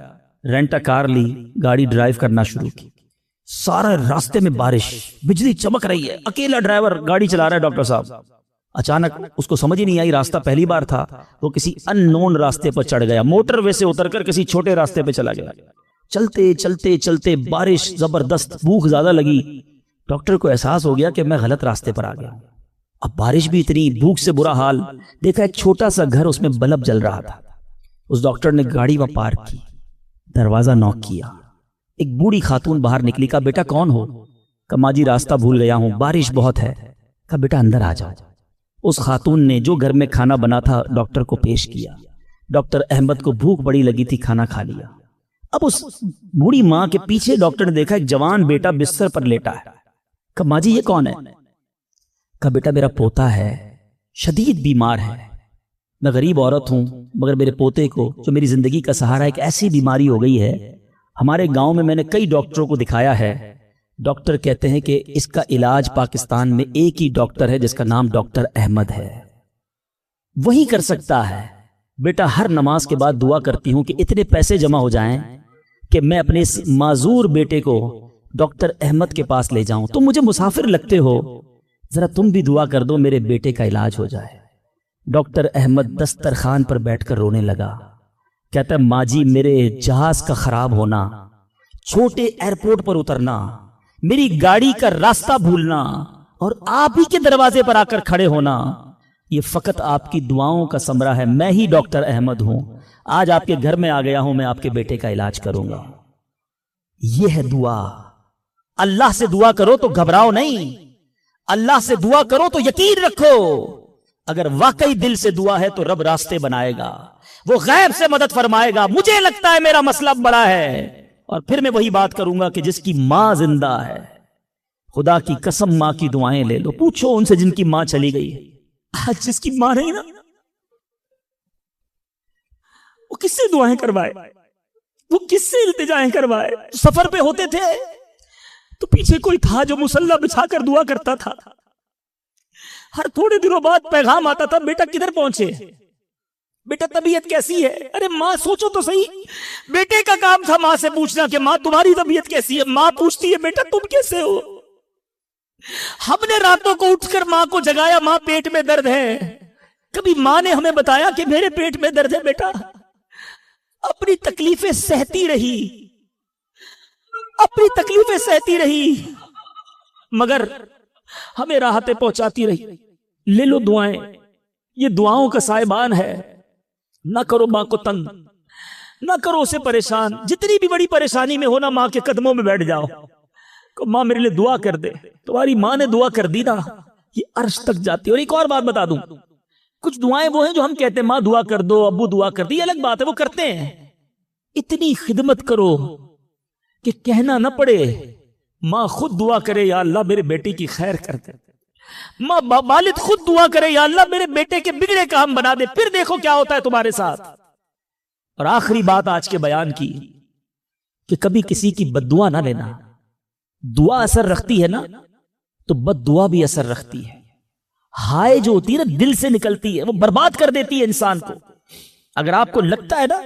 رینٹ کار لی, گاڑی ڈرائیو کرنا شروع کی. سارا راستے میں بارش, بجلی چمک رہی ہے, اکیلا ڈرائیور گاڑی چلا رہا ہے. ڈاکٹر صاحب اچانک اس کو سمجھ ہی نہیں آئی, راستہ پہلی بار تھا, وہ کسی ان نون راستے پر چڑھ گیا, موٹر وے سے اتر کر کسی چھوٹے راستے پہ چلا گیا. چلتے چلتے چلتے بارش زبردست, بھوک زیادہ لگی. ڈاکٹر کو احساس ہو گیا کہ میں غلط راستے پر آ گیا. اب بارش بھی اتنی, بھوک سے برا حال. دیکھا ایک چھوٹا سا گھر, اس میں بلب جل رہا تھا. اس ڈاکٹر نے گاڑی وہاں پارک کی, دروازہ نوک کیا. ایک بوڑھی خاتون باہر نکلی. کہا بیٹا کون ہو؟ کہا ماں جی راستہ بھول گیا ہوں, بارش بہت ہے. کہا بیٹا اندر آ جاؤ. اس خاتون نے جو گھر میں کھانا بنا تھا ڈاکٹر کو پیش کیا. ڈاکٹر احمد کو بھوک بڑی لگی تھی, کھانا کھا لیا. اب اس بوڑھی ماں کے پیچھے ڈاکٹر نے دیکھا ایک جوان بیٹا بستر پر لیٹا ہے. کہا ماں جی یہ کون ہے؟ کہا بیٹا میرا پوتا ہے, شدید بیمار ہے. میں غریب عورت ہوں مگر میرے پوتے کو جو میری زندگی کا سہارا ہے, ایک ایسی بیماری ہو گئی ہے, ہمارے گاؤں میں نے کئی ڈاکٹروں کو دکھایا ہے. ڈاکٹر کہتے ہیں کہ اس کا علاج پاکستان میں ایک ہی ڈاکٹر ہے جس کا نام ڈاکٹر احمد ہے, وہی کر سکتا ہے. بیٹا ہر نماز کے بعد دعا کرتی ہوں کہ اتنے پیسے جمع ہو جائیں کہ میں اپنے اس معذور بیٹے کو ڈاکٹر احمد کے پاس لے جاؤں. تم مجھے مسافر لگتے ہو, ذرا تم بھی دعا کر دو میرے بیٹے کا علاج ہو جائے. ڈاکٹر احمد دسترخوان پر بیٹھ کر رونے لگا. کہتا ہے ماں جی میرے جہاز کا خراب ہونا, چھوٹے ایئرپورٹ پر اترنا, میری گاڑی کا راستہ بھولنا اور آپ ہی کے دروازے پر آ کر کھڑے ہونا, یہ فقط آپ کی دعاؤں کا ثمرہ ہے. میں ہی ڈاکٹر احمد ہوں, آج آپ کے گھر میں آ گیا ہوں, میں آپ کے بیٹے کا علاج کروں گا. یہ ہے دعا. اللہ سے دعا کرو تو گھبراؤ نہیں, اللہ سے دعا کرو تو یقین رکھو, اگر واقعی دل سے دعا ہے تو رب راستے بنائے گا, وہ غیب سے مدد فرمائے گا. مجھے لگتا ہے میرا مسئلہ بڑا ہے, اور پھر میں وہی بات کروں گا کہ جس کی ماں زندہ ہے, خدا کی قسم ماں کی دعائیں لے لو, پوچھو ان سے جن کی ماں چلی گئی. آج جس کی ماں نہیں نا, وہ کس سے دعائیں کروائے, وہ کس سے التجائیں کروائے. سفر پہ ہوتے تھے تو پیچھے کوئی تھا جو مصلی بچھا کر دعا کرتا تھا. ہر تھوڑے دنوں بعد پیغام آتا تھا, بیٹا کدھر پہنچے, بیٹا طبیعت کیسی ہے. ارے ماں سوچو تو صحیح, بیٹے کا کام تھا ماں سے پوچھنا کہ ماں تمہاری طبیعت کیسی ہے. ماں پوچھتی ہے بیٹا تم کیسے ہو. ہم نے راتوں کو اٹھ کر ماں کو جگایا, ماں پیٹ میں درد ہے. کبھی ماں نے ہمیں بتایا کہ میرے پیٹ میں درد ہے. بیٹا اپنی تکلیفیں سہتی رہی, اپنی تکلیفیں سہتی رہی, مگر ہمیں راحتیں پہنچاتی رہی. لے لو دعائیں, یہ دعاؤں کا سائبان ہے. نہ کرو ماں کو تنگ, نہ کرو اسے پریشان. جتنی بھی بڑی پریشانی میں ہونا ماں کے قدموں میں بیٹھ جاؤ, کہ ماں میرے لیے دعا کر دے. تمہاری ماں نے دعا کر دی نا, یہ عرش تک جاتی. اور ایک اور بات بتا دوں, کچھ دعائیں وہ ہیں جو ہم کہتے ہیں ماں دعا کر دو, ابو دعا کر دی, الگ بات ہے, وہ کرتے ہیں. اتنی خدمت کرو کہ کہنا نہ پڑے, ماں خود دعا کرے یا اللہ میرے بیٹے کی خیر کر دے. ماں والد خود دعا کرے یا اللہ میرے بیٹے کے بگڑے کام بنا دے. پھر دیکھو کیا ہوتا ہے تمہارے ساتھ. اور آخری بات آج کے بیان کی کہ کبھی کسی کی بد دعا نہ لینا. دعا اثر رکھتی ہے نا تو بد دعا بھی اثر رکھتی ہے. ہائے جو ہوتی ہے نا دل سے نکلتی ہے, وہ برباد کر دیتی ہے انسان کو. اگر آپ کو لگتا ہے نا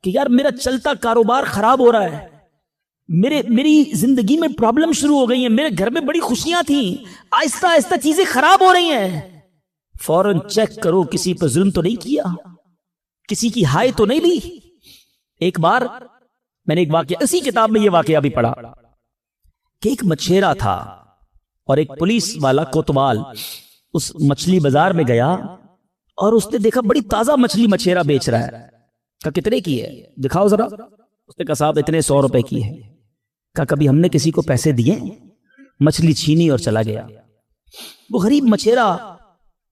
کہ یار میرا چلتا کاروبار خراب ہو رہا ہے, میری زندگی میں پرابلم شروع ہو گئی ہیں, میرے گھر میں بڑی خوشیاں تھیں, آہستہ آہستہ چیزیں خراب ہو رہی ہیں, فوراً چیک کرو کسی پر ظلم تو نہیں کیا, کسی کی ہائے تو نہیں لی. ایک بار میں نے ایک واقعہ, اسی کتاب میں یہ واقعہ بھی پڑھا کہ ایک مچھیرا تھا اور ایک پولیس والا کوتوال اس مچھلی بازار میں گیا اور اس نے دیکھا بڑی تازہ مچھلی مچھیرا بیچ رہا ہے. کہا کتنے کی ہے, دکھاؤ ذرا. اس نے کہا صاحب اتنے 100 روپے کی ہے. کہا کبھی ہم نے کسی کو پیسے دیے؟ مچھلی چھینی اور چلا گیا۔ وہ غریب مچھیرا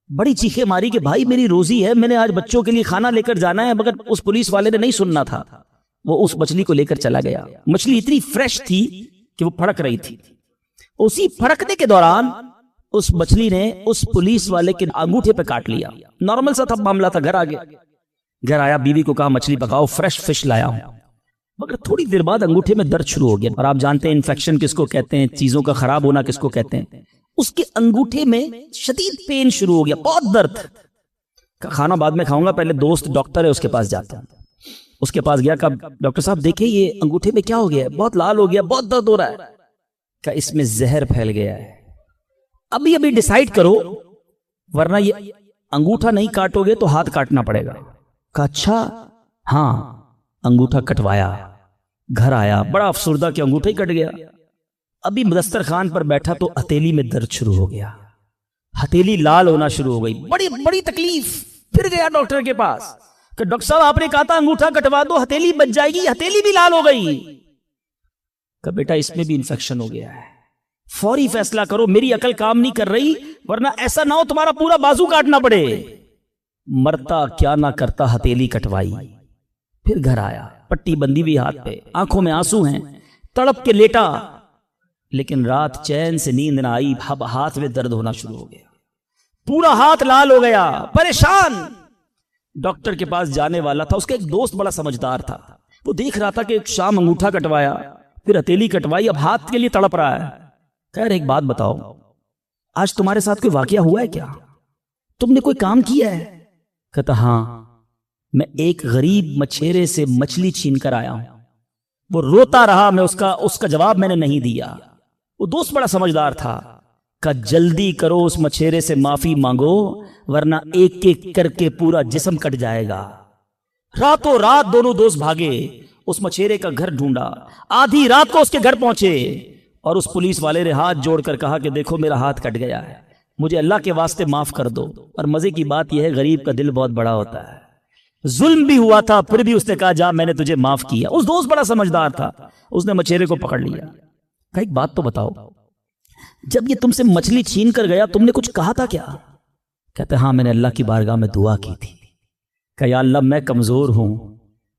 بڑی چیخیں ماری کہ بھائی میری روزی ہے، میں نے آج بچوں کے لیے کھانا لے کر جانا ہے، مگر اس پولیس والے نے نہیں سننا تھا، وہ اس مچھلی کو لے کر چلا گیا۔ مچھلی اتنی فریش تھی کہ وہ پھڑک رہی تھی، اسی پھڑکنے کے دوران اس مچھلی نے اس پولیس والے کے انگوٹھے پہ کاٹ لیا۔ نارمل سا تھا معاملہ تھا، گھر آ گیا، گھر آیا، بیوی کو کہا مچھلی پکاؤ، فریش فش لایا ہوں، مگر تھوڑی دیر بعد انگوٹھے میں درد شروع ہو گیا، اور آپ جانتے ہیں انفیکشن کس کو کہتے ہیں، چیزوں کا خراب ہونا کس کو کہتے ہیں۔ اس کے انگوٹھے میں شدید پین شروع ہو گیا، بہت درد۔ کھانا بعد میں کھاؤں گا، پہلے دوست ڈاکٹر ہے اس کے پاس جاتا ہوں۔ اس کے پاس گیا، کہا ڈاکٹر صاحب دیکھیں یہ انگوٹھے میں کیا ہو گیا ہے، بہت لال ہو گیا، بہت درد ہو رہا ہے۔ کہا اس میں زہر پھیل گیا ہے، ابھی ڈیسائیڈ کرو ورنہ یہ انگوٹھا نہیں کاٹو گے تو ہاتھ کاٹنا پڑے گا۔ کہا اچھا، ہاں۔ انگوٹھا کٹوایا، گھر آیا، بڑا افسردہ کہ انگوٹھا ہی کٹ گیا۔ ابھی دسترخوان پر بیٹھا تو ہتھیلی میں درد شروع ہو گیا، ہتھیلی لال ہونا شروع ہو گئی، بڑی تکلیف۔ پھر گیا ڈاکٹر کے پاس کہ ڈاکٹر صاحب آپ نے کہا تھا انگوٹھا کٹوا دو ہتھیلی بچ جائے گی، ہتھیلی بھی لال ہو گئی۔ کہ بیٹا اس میں بھی انفیکشن ہو گیا ہے، فوری فیصلہ کرو، میری عقل کام نہیں کر رہی، ورنہ ایسا نہ ہو تمہارا پورا بازو کاٹنا پڑے۔ مرتا کیا نہ کرتا، ہتھیلی کٹوائی، پھر گھر آیا، پٹی بندی ہوئی ہاتھ پہ، آنکھوں میں آنسو ہیں، تڑپ کے لیٹا، لیکن رات چین سے نیند نہ آئی، ہاتھ میں درد ہونا شروع ہو گیا، پورا ہاتھ لال ہو گیا، پریشان۔ ڈاکٹر کے پاس جانے والا تھا، اس کا ایک دوست بڑا سمجھدار تھا، وہ دیکھ رہا تھا کہ ایک شام انگوٹھا کٹوایا، پھر ہتھیلی کٹوائی، اب ہاتھ کے لیے تڑپ رہا ہے۔ خیر ایک بات بتاؤ، آج تمہارے ساتھ کوئی واقعہ ہوا ہے کیا؟ تم نے کوئی کام کیا ہے؟ کہتا ہاں، میں ایک غریب مچھیرے سے مچھلی چھین کر آیا ہوں، وہ روتا رہا، میں اس کا جواب میں نے نہیں دیا۔ وہ دوست بڑا سمجھدار تھا، کہ جلدی کرو اس مچھیرے سے معافی مانگو ورنہ ایک ایک کر کے پورا جسم کٹ جائے گا۔ راتوں رات دونوں دوست بھاگے، اس مچھیرے کا گھر ڈھونڈا، آدھی رات کو اس کے گھر پہنچے، اور اس پولیس والے نے ہاتھ جوڑ کر کہا کہ دیکھو میرا ہاتھ کٹ گیا ہے، مجھے اللہ کے واسطے معاف کر دو۔ اور مزے کی بات یہ ہے غریب کا دل بہت بڑا ہوتا ہے، ظلم بھی ہوا تھا پھر بھی اس نے کہا جا میں نے تجھے معاف کیا۔ اس دوست بڑا سمجھدار تھا، اس نے مچھیرے کو پکڑ لیا، کہا ایک بات تو بتاؤ، جب یہ تم سے مچھلی چھین کر گیا تم نے کچھ کہا تھا کیا؟ کہتے ہاں میں نے اللہ کی بارگاہ میں دعا کی تھی، کہ یا اللہ میں کمزور ہوں،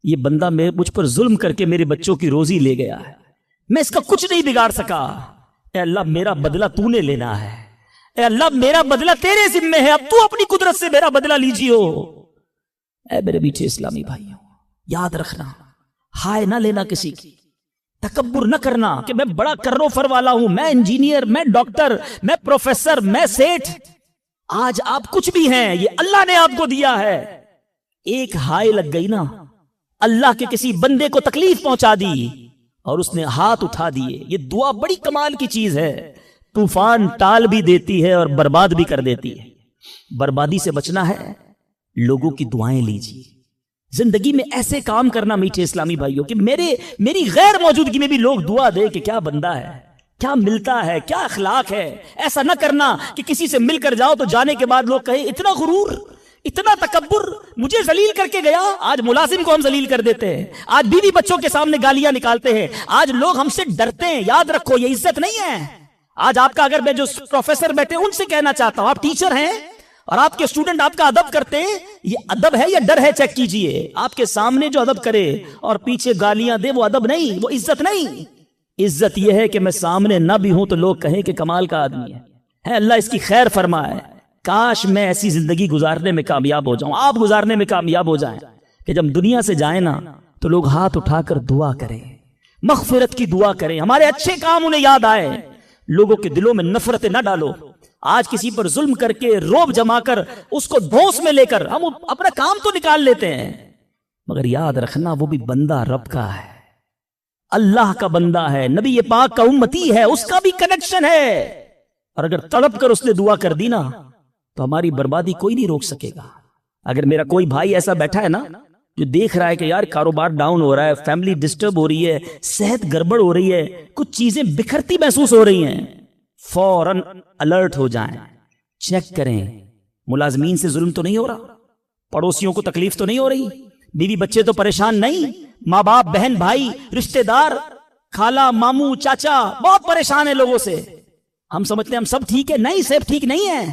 یہ بندہ مجھ پر ظلم کر کے میرے بچوں کی روزی لے گیا ہے، میں اس کا کچھ نہیں بگاڑ سکا، اے اللہ میرا بدلہ تو نے لینا ہے، اے اللہ میرا بدلہ تیرے ذمہ ہے، اب تو اپنی قدرت سے میرا بدلہ لیجیو۔ اے میرے میٹھے اسلامی بھائیوں، یاد رکھنا، ہائے نہ لینا کسی کی، تکبر نہ کرنا کہ میں بڑا کرو فر والا ہوں، میں انجینئر، میں ڈاکٹر، میں پروفیسر، میں سیٹھ۔ آج آپ کچھ بھی ہیں، یہ اللہ نے آپ کو دیا ہے۔ ایک ہائے لگ گئی نا، اللہ کے کسی بندے کو تکلیف پہنچا دی اور اس نے ہاتھ اٹھا دیے، یہ دعا بڑی کمال کی چیز ہے، طوفان ٹال بھی دیتی ہے اور برباد بھی کر دیتی ہے۔ بربادی سے بچنا ہے، لوگوں کی دعائیں لیجیے، زندگی میں ایسے کام کرنا میٹھے اسلامی بھائیوں کہ میری غیر موجودگی میں بھی لوگ دعا دے کہ کیا بندہ ہے، کیا ملتا ہے، کیا اخلاق ہے۔ ایسا نہ کرنا کہ کسی سے مل کر جاؤ تو جانے کے بعد لوگ کہیں اتنا غرور، اتنا تکبر، مجھے ذلیل کر کے گیا۔ آج ملازم کو ہم ذلیل کر دیتے ہیں، آج بیوی بچوں کے سامنے گالیاں نکالتے ہیں، آج لوگ ہم سے ڈرتے ہیں۔ یاد رکھو یہ عزت نہیں ہے۔ آج آپ کا، اگر میں جو پروفیسر بیٹھے ان سے کہنا چاہتا ہوں، آپ ٹیچر ہیں اور آپ کے اسٹوڈنٹ آپ کا ادب کرتے ہیں، یہ ادب ہے یا ڈر ہے؟ چیک کیجئے۔ آپ کے سامنے جو ادب کرے اور پیچھے گالیاں دے، وہ ادب نہیں، وہ عزت نہیں۔ عزت یہ ہے کہ میں سامنے نہ بھی ہوں تو لوگ کہیں کہ کمال کا آدمی ہے، اللہ اس کی خیر فرمائے۔ کاش میں ایسی زندگی گزارنے میں کامیاب ہو جاؤں، آپ گزارنے میں کامیاب ہو جائیں کہ جب دنیا سے جائیں نا تو لوگ ہاتھ اٹھا کر دعا کریں، مغفرت کی دعا کریں، ہمارے اچھے کام انہیں یاد آئے۔ لوگوں کے دلوں میں نفرتیں نہ ڈالو۔ آج کسی پر ظلم کر کے، روب جما کر، اس کو دھوس میں لے کر ہم اپنا کام تو نکال لیتے ہیں، مگر یاد رکھنا وہ بھی بندہ رب کا ہے، اللہ کا بندہ ہے، نبی پاک کا امتی ہے، اس کا بھی کنیکشن ہے۔ اور اگر تڑپ کر اس نے دعا کر دی نا تو ہماری بربادی کوئی نہیں روک سکے گا۔ اگر میرا کوئی بھائی ایسا بیٹھا ہے نا جو دیکھ رہا ہے کہ یار کاروبار ڈاؤن ہو رہا ہے، فیملی ڈسٹرب ہو رہی ہے، صحت گڑبڑ ہو رہی ہے، کچھ چیزیں بکھرتی محسوس ہو رہی ہیں، فوراً الرٹ ہو جائیں، چیک کریں ملازمین سے ظلم تو نہیں ہو رہا، پڑوسیوں کو تکلیف تو نہیں ہو رہی، بیوی بچے تو پریشان نہیں، ماں باپ بہن بھائی رشتہ دار خالہ ماموں چاچا بہت پریشان ہیں لوگوں سے. ہم سمجھتے ہیں ہم سب ٹھیک ہے. نہیں، سب ٹھیک نہیں ہے.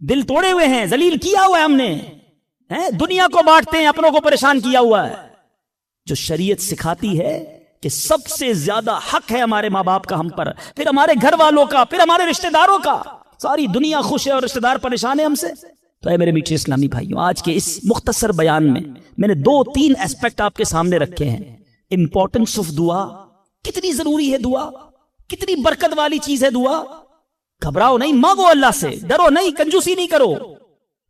دل توڑے ہوئے ہیں، ذلیل کیا ہوا ہے ہم نے. دنیا کو بانٹتے ہیں، اپنوں کو پریشان کیا ہوا ہے. جو شریعت سکھاتی ہے کہ سب سے زیادہ حق ہے ہمارے ماں باپ کا ہم پر، پھر ہمارے گھر والوں کا، پھر ہمارے رشتہ داروں کا. ساری دنیا خوش ہے اور رشتہ دار پریشان ہے ہم سے. تو اے میرے میٹھے اسلامی بھائیوں، آج کے اس مختصر بیان میں نے 2-3 ایسپیکٹ آپ کے سامنے رکھے ہیں. امپورٹنس آف دعا، کتنی ضروری ہے دعا، کتنی برکت والی چیز ہے دعا. گھبراؤ نہیں، مانگو اللہ سے، ڈرو نہیں، کنجوسی نہیں کرو،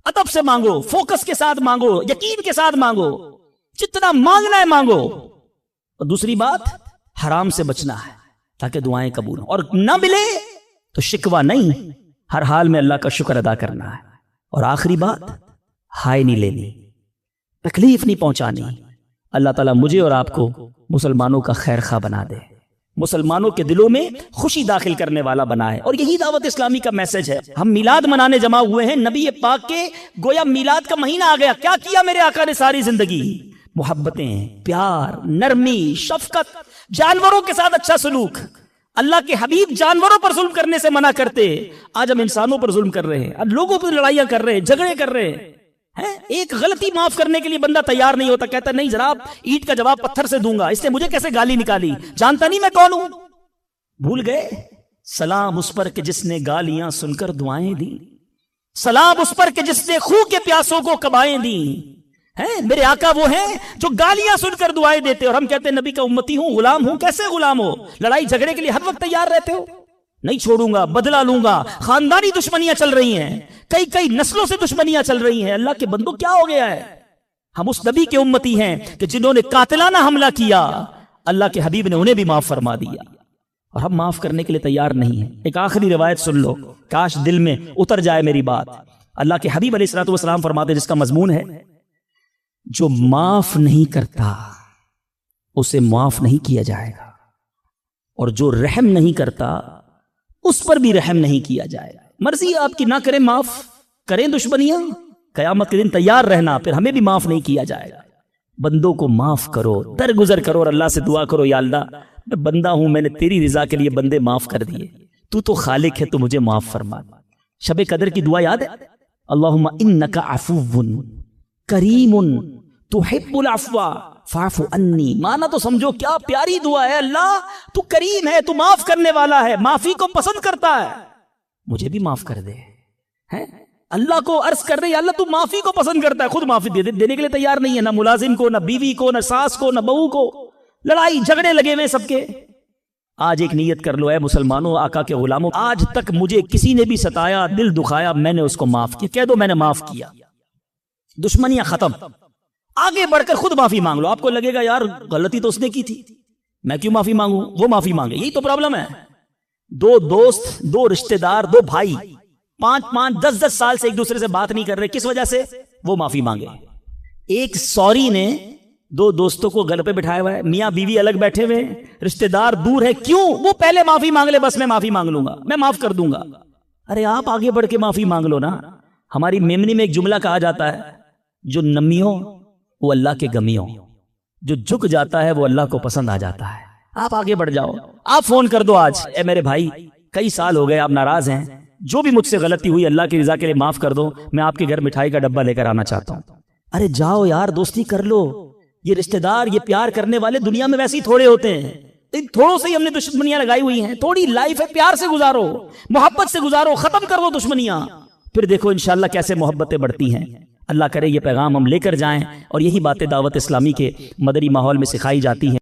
ادب سے مانگو، فوکس کے ساتھ مانگو، یقین کے ساتھ مانگو، جتنا مانگنا ہے مانگو. اور دوسری بات، حرام سے بچنا ہے تاکہ دعائیں قبول ہوں. اور نہ ملے تو شکوہ نہیں، ہر حال میں اللہ کا شکر ادا کرنا ہے. اور آخری بات، ہائے نہیں لینی، تکلیف نہیں پہنچانی. اللہ تعالیٰ مجھے اور آپ کو مسلمانوں کا خیر خواہ بنا دے، مسلمانوں کے دلوں میں خوشی داخل کرنے والا بنائے. اور یہی دعوت اسلامی کا میسج ہے. ہم میلاد منانے جمع ہوئے ہیں، نبی پاک کے گویا میلاد کا مہینہ آ گیا. کیا کیا میرے آقا نے ساری زندگی؟ محبتیں، پیار، نرمی، شفقت، جانوروں کے ساتھ اچھا سلوک. اللہ کے حبیب جانوروں پر ظلم کرنے سے منع کرتے، آج ہم انسانوں پر ظلم کر رہے ہیں، آج لوگوں پر لڑائیاں کر رہے ہیں، جھگڑے کر رہے ہیں. ایک غلطی معاف کرنے کے لیے بندہ تیار نہیں ہوتا، کہتا نہیں جناب اینٹ کا جواب پتھر سے دوں گا، اس نے مجھے کیسے گالی نکالی، جانتا نہیں میں کون ہوں. بھول گئے؟ سلام اس پر کہ جس نے گالیاں سن کر دعائیں دیں، سلام اس پر کہ جس نے خون کے پیاسوں کو کبائیں دیں. میرے آقا وہ ہیں جو گالیاں سن کر دعائیں دیتے، اور ہم کہتے ہیں نبی کا امتی ہوں، غلام ہوں. کیسے غلام ہو؟ لڑائی جھگڑے کے لیے ہر وقت تیار رہتے ہو. نہیں چھوڑوں گا، بدلہ لوں گا. خاندانی دشمنیاں چل رہی ہیں، کئی نسلوں سے دشمنیاں چل رہی ہیں. اللہ کے بندو کیا ہو گیا ہے؟ ہم اس نبی کے امتی ہیں کہ جنہوں نے قاتلانہ حملہ کیا، اللہ کے حبیب نے انہیں بھی معاف فرما دیا، اور ہم معاف کرنے کے لیے تیار نہیں ہیں. ایک آخری روایت سن لو، کاش دل میں اتر جائے میری بات. اللہ کے حبیب علیہ الصلوۃ والسلام فرماتے، جس کا مضمون ہے جو معاف نہیں کرتا اسے معاف نہیں کیا جائے گا، اور جو رحم نہیں کرتا اس پر بھی رحم نہیں کیا جائے گا. مرضی آپ کی نہ کریں معاف، کریں دشمنیاں، قیامت کے دن تیار رہنا، پھر ہمیں بھی معاف نہیں کیا جائے گا. بندوں کو معاف کرو، درگزر کرو اور اللہ سے دعا کرو، یا اللہ میں بندہ ہوں، میں نے تیری رضا کے لیے بندے معاف کر دیے، تو خالق ہے، تو مجھے معاف فرما. شب قدر کی دعا یاد ہے؟ اللہم انک عفو کریم تحب العفو فاعف عنی. مانا تو سمجھو کیا پیاری دعا ہے. اللہ تو کریم ہے، تو معاف کرنے والا ہے، معافی کو پسند کرتا ہے، مجھے بھی معاف کر دے. اللہ کو عرض کر رہے ہیں اللہ تو معافی کو پسند کرتا ہے، خود معافی دینے کے لیے تیار نہیں ہے، نہ ملازم کو، نہ بیوی کو، نہ ساس کو، نہ بہو کو. لڑائی جھگڑے لگے ہوئے سب کے. آج ایک نیت کر لو، اے مسلمانوں، آقا کے غلاموں، آج تک مجھے کسی نے بھی ستایا، دل دکھایا، میں نے اس کو معاف کیا. کہہ دو میں نے معاف کیا، دشمنیاں ختم. آگے بڑھ کر خود معافی مانگ لو. آپ کو لگے گا یار غلطی تو اس نے کی تھی، میں کیوں معافی مانگوں؟ وہ معافی مانگے. یہی تو پرابلم ہے. دو دوست، دو رشتہ دار، دو بھائی 5-5 10-10 سال سے ایک دوسرے سے بات نہیں کر رہے، کس وجہ سے؟ وہ معافی مانگے. ایک سوری نے دو دوستوں کو گھر پہ بٹھایا ہوا ہے، میاں بیوی الگ بیٹھے ہوئے، رشتہ دار دور ہے. کیوں؟ وہ پہلے معافی مانگ لے، بس میں معافی مانگ لوں گا، میں معاف کر دوں گا. ارے آپ آگے بڑھ کے معافی مانگ لو نا. ہماری میمنی میں ایک جملہ کہا جاتا ہے، جو نمیوں وہ اللہ کے گمیوں، جو جھک جاتا ہے وہ اللہ کو پسند آ جاتا ہے. آپ آگے بڑھ جاؤ. آپ فون کر دو آج، اے میرے بھائی کئی سال ہو گئے آپ ناراض ہیں، جو بھی مجھ سے غلطی ہوئی اللہ کی رضا کے لیے معاف کر دو، میں آپ کے گھر مٹھائی کا ڈبہ لے کر آنا چاہتا ہوں. ارے جاؤ یار، دوستی کر لو. یہ رشتہ دار، یہ پیار کرنے والے دنیا میں ویسے ہی تھوڑے ہوتے ہیں. ان تھوڑوں سے ہی ہم نے دشمنیاں لگائی ہوئی ہیں. تھوڑی لائف ہے، پیار سے گزارو، محبت سے گزارو، ختم کر دو دشمنیاں، پھر دیکھو انشاءاللہ کیسے محبتیں بڑھتی ہیں. اللہ کرے یہ پیغام ہم لے کر جائیں، اور یہی باتیں دعوت اسلامی کے مدنی ماحول میں سکھائی جاتی ہیں.